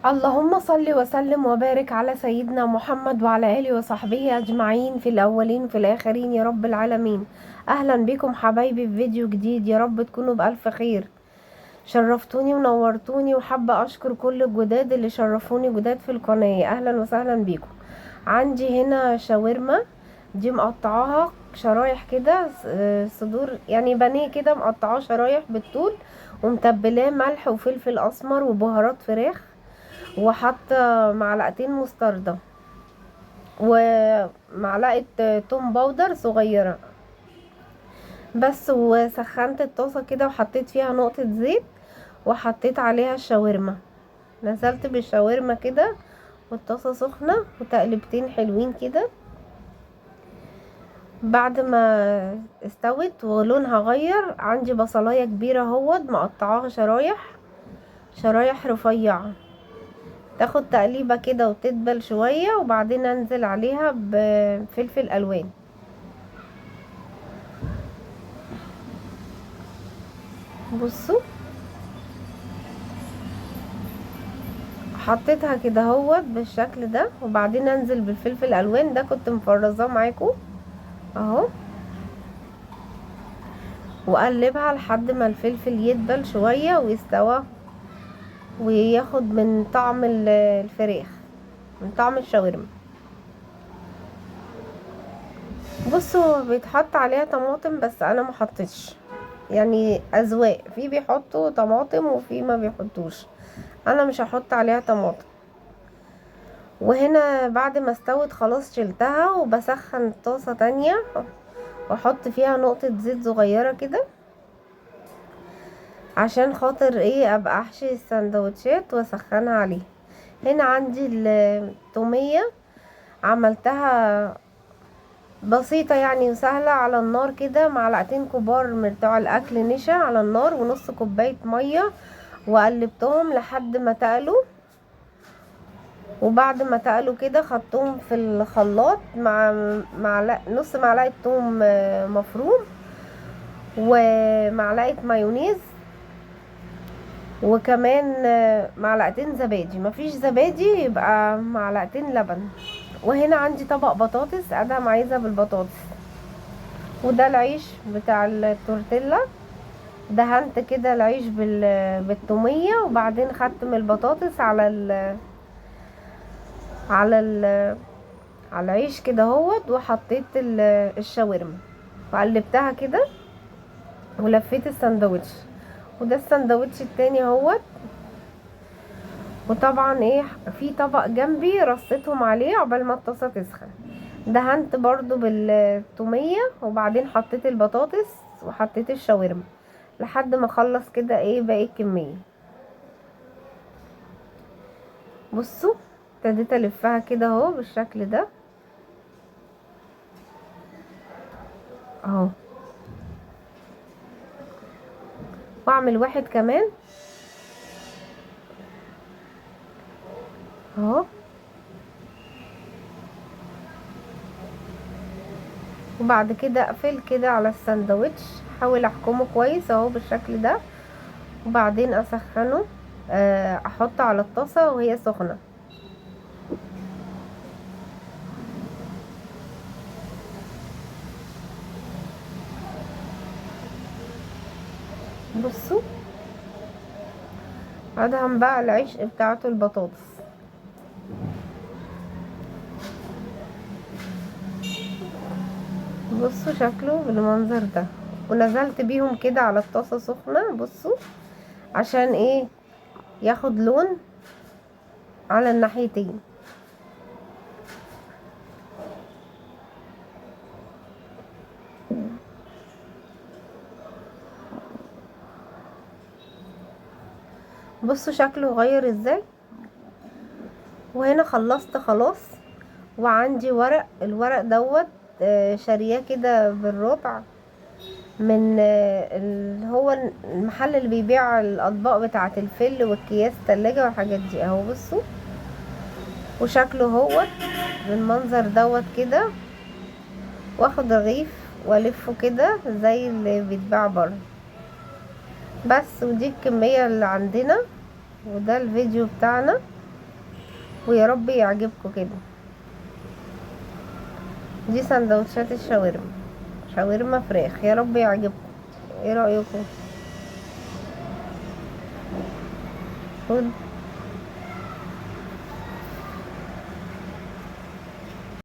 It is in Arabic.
اللهم صل وسلم وبارك على سيدنا محمد وعلى آله وصحبه أجمعين في الأولين وفي الآخرين يا رب العالمين. أهلا بكم حبايبي في فيديو جديد، يا رب تكونوا بألف خير. شرفتوني ونورتوني، وحابة أشكر كل الجداد اللي شرفوني جداد في القناة. أهلا وسهلا بكم. عندي هنا شاورما، دي مقطعاها شرايح كده، صدور يعني بانيه كده، مقطعاه شرايح بالطول ومتبلاه ملح وفلفل أسمر وبهارات فراخ، وحاطه معلقتين مستردة ومعلقه توم باودر صغيره بس. وسخنت الطاسه كده وحطيت فيها نقطه زيت، وحطيت عليها الشاورما، نزلت بالشاورما كده والطاسه سخنه، وتقلبتين حلوين كده. بعد ما استوت ولونها غير، عندي بصلايه كبيره اهوت مقطعاها شرايح رفيعه، تاخد تقليبة كده وتدبل شوية، وبعدين انزل عليها بفلفل الوان. بصوا، حطيتها كده اهوت بالشكل ده، وبعدين انزل بالفلفل الالوان ده كنت مفرزاه معاكم اهو، واقلبها لحد ما الفلفل يدبل شوية ويستوى وياخد من طعم الفراخ، من طعم الشاورما. بصوا، بيتحط عليها طماطم بس انا ما حطيتش، يعني اذواق، في بيحطوا طماطم وفي ما بيحطوش، انا مش هحط عليها طماطم. وهنا بعد ما استوت خلاص شلتها، وبسخن طاسة تانية واحط فيها نقطة زيت صغيرة كده، عشان خاطر ايه، ابقى احشي السندوتشات واسخنها عليه. هنا عندي التومية، عملتها بسيطة يعني وسهلة على النار كده، معلقتين كبار من بتوع الاكل نشا على النار، ونص كوباية مية، وقلبتهم لحد ما تقلوا. وبعد ما تقلوا كده خدتهم في الخلاط مع نص معلقة توم مفروم، ومعلقة مايونيز، وكمان معلقتين زبادي، مفيش زبادي يبقى معلقتين لبن. وهنا عندي طبق بطاطس ادهم عايزة بالبطاطس، وده العيش بتاع التورتيلا، دهنت كده العيش بالتومية، وبعدين خدت من البطاطس على ال على العيش كده اهوت، وحطيت الشاورما وقلبتها كده ولفيت الساندوتش. وده الساندوتش التاني اهوت. وطبعا ايه، في طبق جنبي رصيتهم عليه عقبال ما الطاسه تسخن، دهنت برضو بالتوميه، وبعدين حطيت البطاطس وحطيت الشاورما لحد ما اخلص كده ايه باقي الكميه. بصوا، ابتديت الفها كده اهو بالشكل ده اهو، واعمل واحد كمان اهو، وبعد كده اقفل كده على الساندوتش، احاول احكمه كويس اهو بالشكل ده، وبعدين اسخنه، احطه على الطاسه وهي سخنه. بصوا، ادهم بقى العشق بتاعته البطاطس. بصوا شكله بالمنظر ده، ونزلت بيهم كده على الطاسه سخنه. بصوا عشان ايه، ياخد لون على الناحيتين. بصوا شكله غير ازاي. وهنا خلصت خلاص، وعندي الورق دوت شارياه كده بالربع من اللي هو المحل اللي بيبيع الاطباق بتاعه الفل والكياس التلاجة والحاجات دي اهو. بصوا، وشكله هو بالمنظر دوت كده، واخد رغيف والفه كده زي اللي بيتباع بره. بس ودي الكمية اللي عندنا، وده الفيديو بتاعنا. ويا رب يعجبكم كده. دي سندوتشات الشاورما، شاورما فراخ، يا رب يعجبكم. ايه رأيكم؟ خد.